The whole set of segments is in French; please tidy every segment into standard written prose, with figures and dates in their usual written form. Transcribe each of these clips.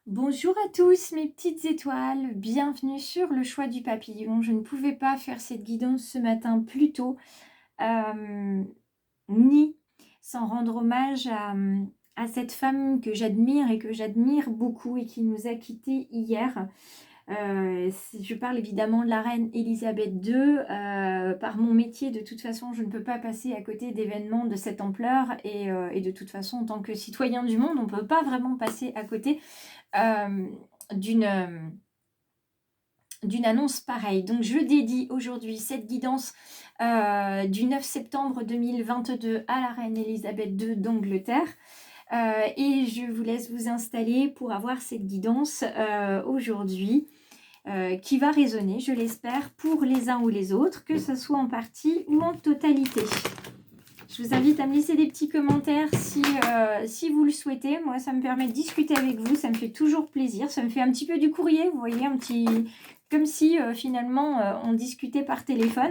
Bonjour à tous mes petites étoiles, bienvenue sur le choix du papillon. Je ne pouvais pas faire cette guidance ce matin plus tôt, ni sans rendre hommage à cette femme que j'admire et que j'admire beaucoup et qui nous a quittés hier. Je parle évidemment de la reine Elisabeth II. Par mon métier, de toute façon, je ne peux pas passer à côté d'événements de cette ampleur et de toute façon, en tant que citoyen du monde, on ne peut pas vraiment passer à côté euh, d'une d'une annonce pareille. Donc je dédie aujourd'hui cette guidance du 9 septembre 2022 à la reine Elisabeth II d'Angleterre. Et je vous laisse vous installer pour avoir cette guidance aujourd'hui qui va résonner, je l'espère, pour les uns ou les autres, que ce soit en partie ou en totalité. Je vous invite à me laisser des petits commentaires si vous le souhaitez. Moi, ça me permet de discuter avec vous. Ça me fait toujours plaisir. Ça me fait un petit peu du courrier, vous voyez, comme si finalement on discutait par téléphone.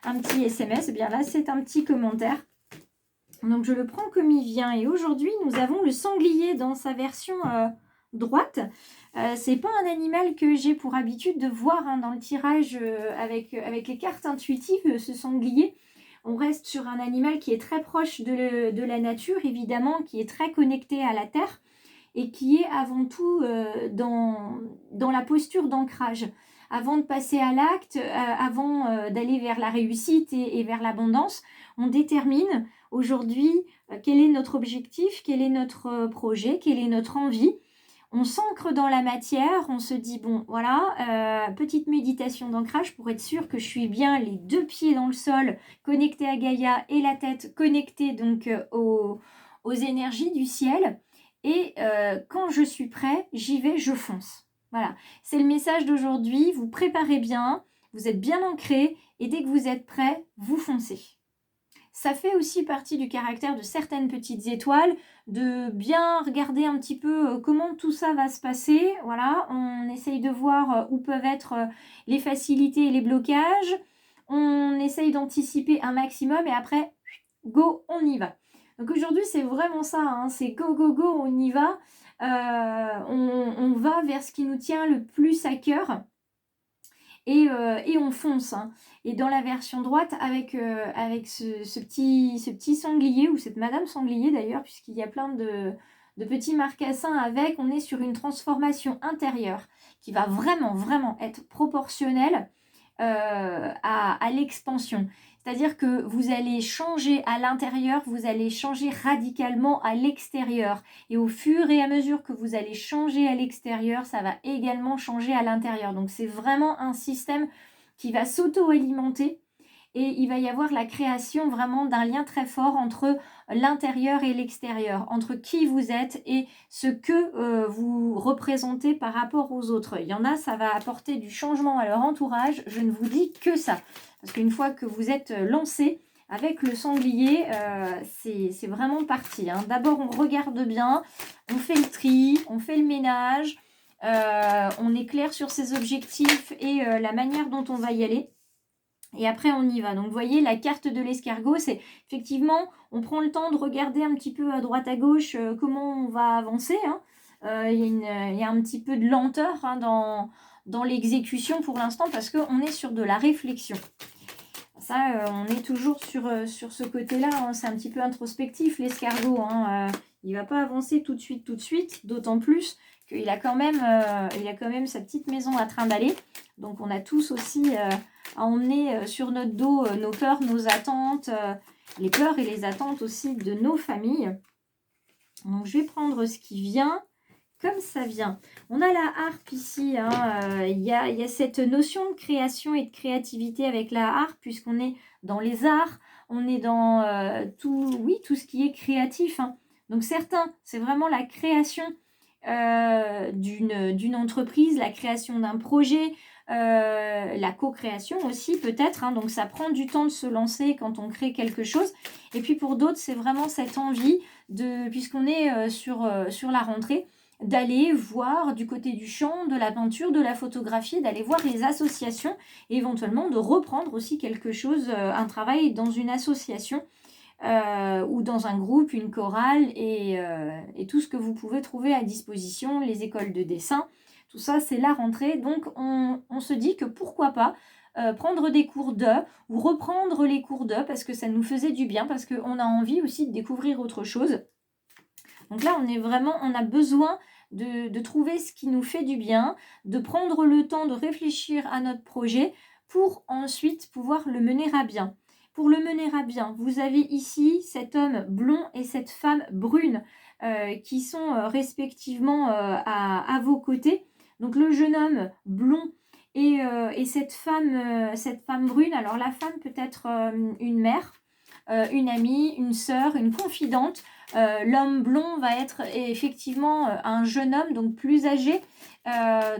Un petit SMS. Eh bien là, c'est un petit commentaire. Donc, je le prends comme il vient. Et aujourd'hui, nous avons le sanglier dans sa version droite. C'est pas un animal que j'ai pour habitude de voir dans le tirage avec les cartes intuitives, ce sanglier. On reste sur un animal qui est très proche de la nature, évidemment, qui est très connecté à la terre et qui est avant tout dans la posture d'ancrage. Avant de passer à l'acte, avant d'aller vers la réussite et vers l'abondance, on détermine aujourd'hui quel est notre objectif, quel est notre projet, quelle est notre envie. On s'ancre dans la matière, on se dit, bon, voilà, petite méditation d'ancrage pour être sûr que je suis bien les deux pieds dans le sol, connectés à Gaïa, et la tête connectée donc aux énergies du ciel. Et quand je suis prêt, j'y vais, je fonce. Voilà, c'est le message d'aujourd'hui. Vous préparez bien, vous êtes bien ancré, et dès que vous êtes prêt, vous foncez. Ça fait aussi partie du caractère de certaines petites étoiles, de bien regarder un petit peu comment tout ça va se passer. Voilà, on essaye de voir où peuvent être les facilités et les blocages. On essaye d'anticiper un maximum et après, go, on y va. Donc aujourd'hui, c'est vraiment ça, c'est go, go, go, on y va. On va vers ce qui nous tient le plus à cœur. Et on fonce. Et dans la version droite, avec ce petit sanglier, ou cette madame sanglier d'ailleurs, puisqu'il y a plein de petits marcassins avec, on est sur une transformation intérieure qui va vraiment, vraiment être proportionnelle à l'expansion. C'est-à-dire que vous allez changer à l'intérieur, vous allez changer radicalement à l'extérieur. Et au fur et à mesure que vous allez changer à l'extérieur, ça va également changer à l'intérieur. Donc c'est vraiment un système qui va s'auto-alimenter et il va y avoir la création vraiment d'un lien très fort entre l'intérieur et l'extérieur, entre qui vous êtes et ce que vous représentez par rapport aux autres. Il y en a, ça va apporter du changement à leur entourage, je ne vous dis que ça. Parce qu'une fois que vous êtes lancé avec le sanglier, c'est vraiment parti. D'abord, on regarde bien, on fait le tri, on fait le ménage, on est clair sur ses objectifs et la manière dont on va y aller. Et après, on y va. Donc, vous voyez, la carte de l'escargot, c'est effectivement, on prend le temps de regarder un petit peu à droite, à gauche, comment on va avancer. Il y a un petit peu de lenteur dans l'exécution pour l'instant parce qu'on est sur de la réflexion. Ça, on est toujours sur ce côté-là. C'est un petit peu introspectif, l'escargot. Il ne va pas avancer tout de suite, d'autant plus qu'il a quand même sa petite maison à trimballer. Donc, on a tous aussi à emmener sur notre dos nos peurs, nos attentes, les peurs et les attentes aussi de nos familles. Donc, je vais prendre ce qui vient comme ça vient. On a la harpe ici. Il y a cette notion de création et de créativité avec la harpe, puisqu'on est dans les arts, on est dans tout ce qui est créatif. Donc, certains, c'est vraiment la création d'une entreprise, la création d'un projet, la co-création aussi peut-être. Donc, ça prend du temps de se lancer quand on crée quelque chose. Et puis, pour d'autres, c'est vraiment cette envie, puisqu'on est sur la rentrée, d'aller voir du côté du chant, de la peinture, de la photographie, d'aller voir les associations et éventuellement de reprendre aussi quelque chose, un travail dans une association ou dans un groupe, une chorale et tout ce que vous pouvez trouver à disposition, les écoles de dessin. Tout ça, c'est la rentrée. Donc, on se dit que pourquoi pas prendre des cours de ou reprendre les cours de parce que ça nous faisait du bien, parce qu'on a envie aussi de découvrir autre chose. Donc là, on a besoin de trouver ce qui nous fait du bien, de prendre le temps de réfléchir à notre projet pour ensuite pouvoir le mener à bien. Pour le mener à bien, vous avez ici cet homme blond et cette femme brune qui sont respectivement à vos côtés. Donc le jeune homme blond et cette femme brune, alors la femme peut être une mère, une amie, une sœur, une confidente. L'homme blond va être effectivement un jeune homme, donc plus âgé.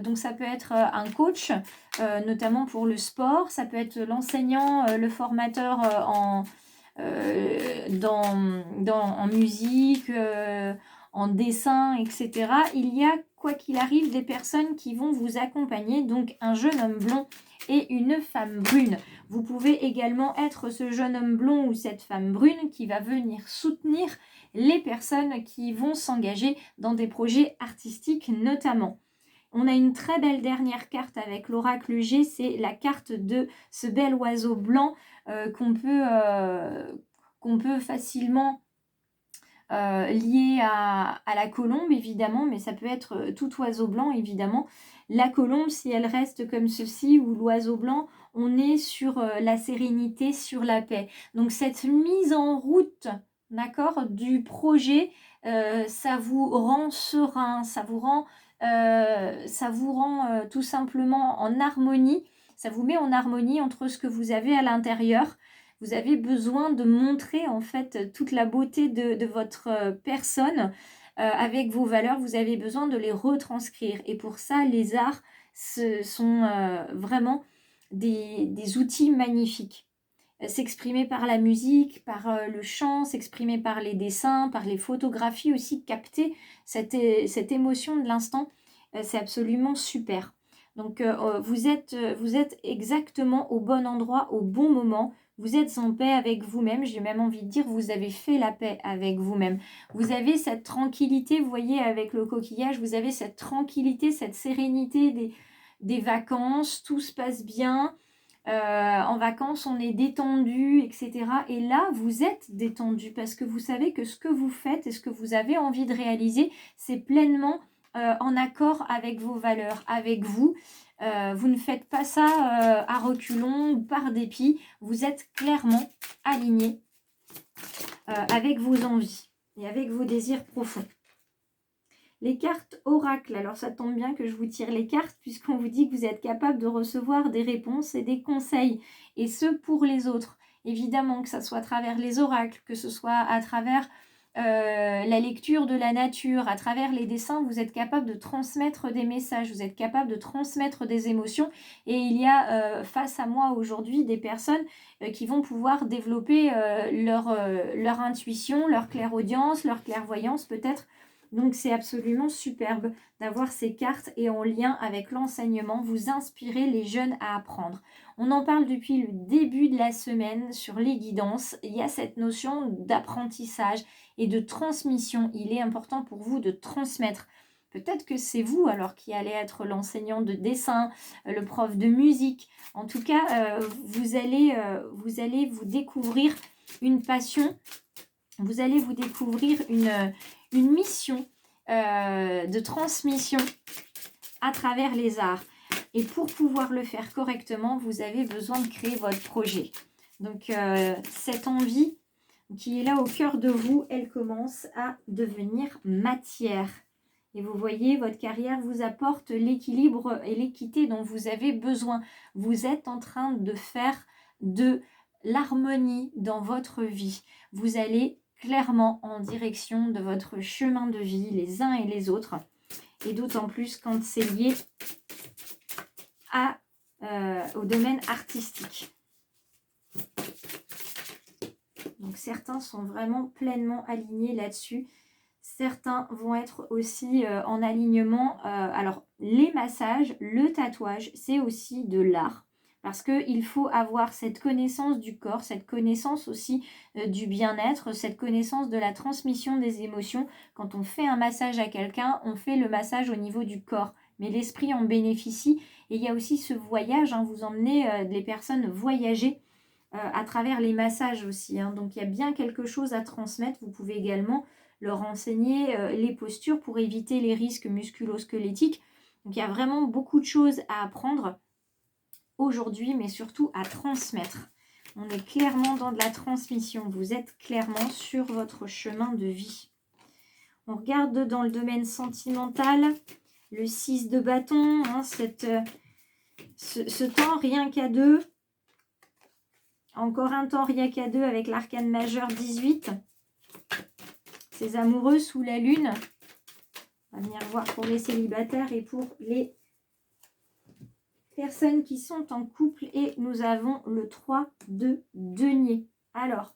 Donc ça peut être un coach, notamment pour le sport. Ça peut être l'enseignant, le formateur en musique, en dessin, etc. Il y a, quoi qu'il arrive, des personnes qui vont vous accompagner. Donc un jeune homme blond et une femme brune. Vous pouvez également être ce jeune homme blond ou cette femme brune qui va venir soutenir les personnes qui vont s'engager dans des projets artistiques notamment. On a une très belle dernière carte avec l'oracle G, c'est la carte de ce bel oiseau blanc qu'on peut facilement lié à la colombe évidemment, mais ça peut être tout oiseau blanc évidemment. La colombe, si elle reste comme ceci, ou l'oiseau blanc, on est sur la sérénité, sur la paix. Donc cette mise en route, d'accord, du projet, ça vous rend serein, ça vous rend tout simplement en harmonie. Ça vous met en harmonie entre ce que vous avez à l'intérieur. Vous avez besoin de montrer en fait toute la beauté de votre personne avec vos valeurs. Vous avez besoin de les retranscrire. Et pour ça, les arts ce sont vraiment des outils magnifiques. S'exprimer par la musique, par le chant, s'exprimer par les dessins, par les photographies aussi, capter cette émotion de l'instant, c'est absolument super. Donc vous êtes exactement au bon endroit, au bon moment. Vous êtes en paix avec vous-même. J'ai même envie de dire, vous avez fait la paix avec vous-même. Vous avez cette tranquillité, vous voyez, avec le coquillage, vous avez cette tranquillité, cette sérénité des vacances. Tout se passe bien. En vacances, on est détendu, etc. Et là, vous êtes détendu parce que vous savez que ce que vous faites et ce que vous avez envie de réaliser, c'est pleinement en accord avec vos valeurs, avec vous. Vous ne faites pas ça à reculons ou par dépit. Vous êtes clairement aligné avec vos envies et avec vos désirs profonds. Les cartes oracle, alors ça tombe bien que je vous tire les cartes puisqu'on vous dit que vous êtes capable de recevoir des réponses et des conseils, et ce pour les autres. Évidemment, que ce soit à travers les oracles, que ce soit à travers la lecture de la nature, à travers les dessins, vous êtes capable de transmettre des messages, vous êtes capable de transmettre des émotions. Et il y a face à moi aujourd'hui des personnes qui vont pouvoir développer leur intuition, leur clairaudience, leur clairvoyance peut-être. Donc c'est absolument superbe d'avoir ces cartes et en lien avec l'enseignement, vous inspirez les jeunes à apprendre. On en parle depuis le début de la semaine sur les guidances. Il y a cette notion d'apprentissage et de transmission. Il est important pour vous de transmettre. Peut-être que c'est vous alors qui allez être l'enseignant de dessin, le prof de musique. En tout cas, vous allez vous découvrir une passion. Vous allez vous découvrir une mission de transmission à travers les arts. Et pour pouvoir le faire correctement, vous avez besoin de créer votre projet. Donc cette envie qui est là au cœur de vous, elle commence à devenir matière. Et vous voyez, votre carrière vous apporte l'équilibre et l'équité dont vous avez besoin. Vous êtes en train de faire de l'harmonie dans votre vie. Vous allez clairement en direction de votre chemin de vie, les uns et les autres. Et d'autant plus quand c'est lié au domaine artistique. Donc certains sont vraiment pleinement alignés là-dessus. Certains vont être aussi en alignement. Alors les massages, le tatouage, c'est aussi de l'art. Parce qu'il faut avoir cette connaissance du corps, cette connaissance aussi du bien-être, cette connaissance de la transmission des émotions. Quand on fait un massage à quelqu'un, on fait le massage au niveau du corps. Mais l'esprit en bénéficie. Et il y a aussi ce voyage, hein, vous emmenez les personnes voyager à travers les massages aussi. Hein. Donc il y a bien quelque chose à transmettre. Vous pouvez également leur enseigner les postures pour éviter les risques musculo-squelettiques. Donc il y a vraiment beaucoup de choses à apprendre aujourd'hui, mais surtout à transmettre. On est clairement dans de la transmission. Vous êtes clairement sur votre chemin de vie. On regarde dans le domaine sentimental, le 6 de bâton, hein, ce temps rien qu'à deux. Encore un temps rien qu'à deux avec l'arcane majeur 18. Ces amoureux sous la lune. On va venir voir pour les célibataires et pour les personnes qui sont en couple. Et nous avons le 3 de denier. Alors,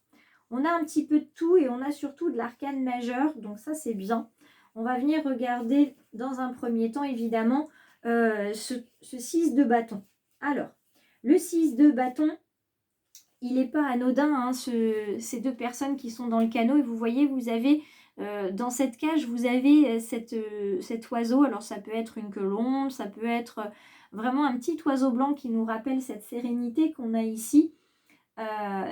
on a un petit peu de tout et on a surtout de l'arcane majeur. Donc ça, c'est bien. On va venir regarder dans un premier temps, évidemment, ce 6 de bâton. Alors, le 6 de bâton, il n'est pas anodin, hein, ces deux personnes qui sont dans le canot. Et vous voyez, vous avez dans cette cage, vous avez cet oiseau. Alors, ça peut être une colombe, ça peut être vraiment un petit oiseau blanc qui nous rappelle cette sérénité qu'on a ici.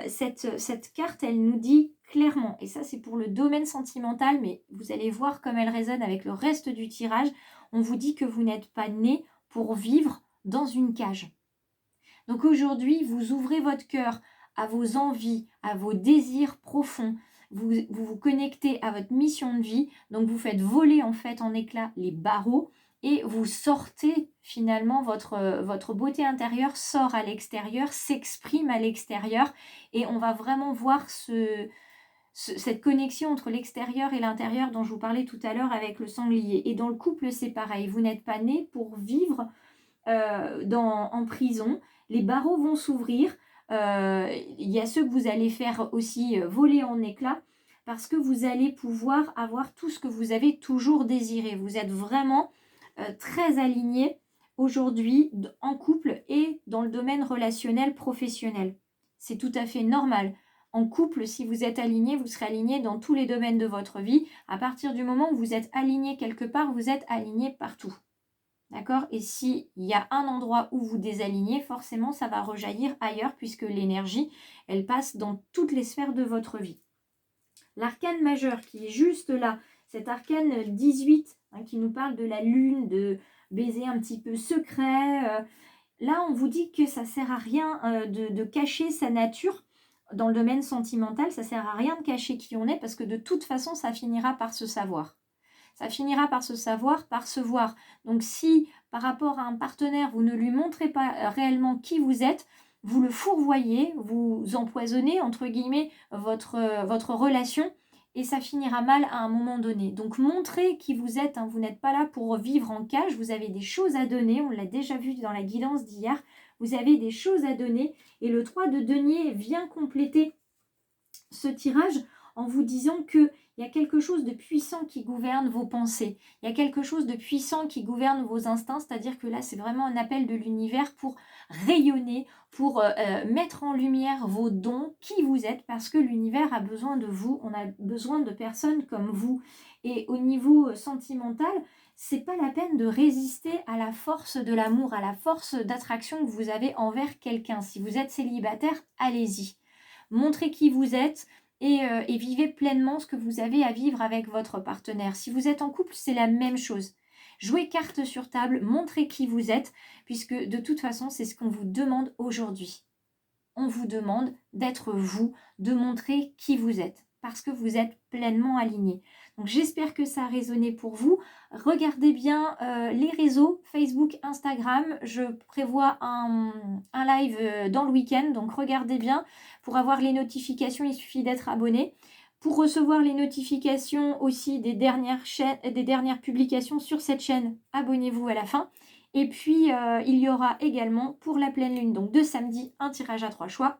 Cette carte, elle nous dit clairement, et ça c'est pour le domaine sentimental, mais vous allez voir comme elle résonne avec le reste du tirage, on vous dit que vous n'êtes pas né pour vivre dans une cage. Donc aujourd'hui, vous ouvrez votre cœur à vos envies, à vos désirs profonds, vous connectez à votre mission de vie, donc vous faites voler en fait en éclats les barreaux et vous sortez finalement, votre beauté intérieure sort à l'extérieur, s'exprime à l'extérieur et on va vraiment voir cette connexion entre l'extérieur et l'intérieur dont je vous parlais tout à l'heure avec le sanglier. Et dans le couple, c'est pareil, vous n'êtes pas né pour vivre en prison, les barreaux vont s'ouvrir, il y a ceux que vous allez faire aussi voler en éclats parce que vous allez pouvoir avoir tout ce que vous avez toujours désiré. Vous êtes vraiment très aligné aujourd'hui en couple et dans le domaine relationnel professionnel. C'est tout à fait normal. En couple, si vous êtes aligné, vous serez aligné dans tous les domaines de votre vie. À partir du moment où vous êtes aligné quelque part, vous êtes aligné partout. D'accord? Et s'il y a un endroit où vous désalignez, forcément, ça va rejaillir ailleurs puisque l'énergie, elle passe dans toutes les sphères de votre vie. L'arcane majeur qui est juste là, cet arcane 18 hein, qui nous parle de la lune, de baiser un petit peu secret. Là, on vous dit que ça ne sert à rien de cacher sa nature. Dans le domaine sentimental, ça ne sert à rien de cacher qui on est parce que de toute façon, ça finira par se savoir. Ça finira par se savoir, par se voir. Donc si par rapport à un partenaire, vous ne lui montrez pas réellement qui vous êtes, vous le fourvoyez, vous empoisonnez, entre guillemets, votre relation et ça finira mal à un moment donné. Donc montrez qui vous êtes, hein. Vous n'êtes pas là pour vivre en cage, vous avez des choses à donner, on l'a déjà vu dans la guidance d'hier, vous avez des choses à donner et le 3 de denier vient compléter ce tirage en vous disant qu'il y a quelque chose de puissant qui gouverne vos pensées. Il y a quelque chose de puissant qui gouverne vos instincts, c'est-à-dire que là, c'est vraiment un appel de l'univers pour rayonner, pour mettre en lumière vos dons, qui vous êtes, parce que l'univers a besoin de vous, on a besoin de personnes comme vous. Et au niveau sentimental, c'est pas la peine de résister à la force de l'amour, à la force d'attraction que vous avez envers quelqu'un. Si vous êtes célibataire, allez-y. Montrez qui vous êtes et vivez pleinement ce que vous avez à vivre avec votre partenaire. Si vous êtes en couple, c'est la même chose. Jouez carte sur table, montrez qui vous êtes, puisque de toute façon, c'est ce qu'on vous demande aujourd'hui. On vous demande d'être vous, de montrer qui vous êtes, parce que vous êtes pleinement aligné. Donc j'espère que ça a résonné pour vous. Regardez bien les réseaux, Facebook, Instagram. Je prévois un live dans le week-end, donc regardez bien. Pour avoir les notifications, il suffit d'être abonné. Pour recevoir les notifications aussi des dernières publications sur cette chaîne, abonnez-vous à la fin. Et puis, il y aura également pour la pleine lune, donc de samedi, un tirage à 3 choix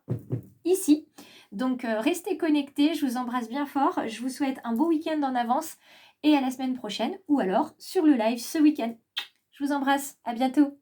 ici. Donc, restez connectés, je vous embrasse bien fort. Je vous souhaite un beau week-end en avance et à la semaine prochaine ou alors sur le live ce week-end. Je vous embrasse, à bientôt.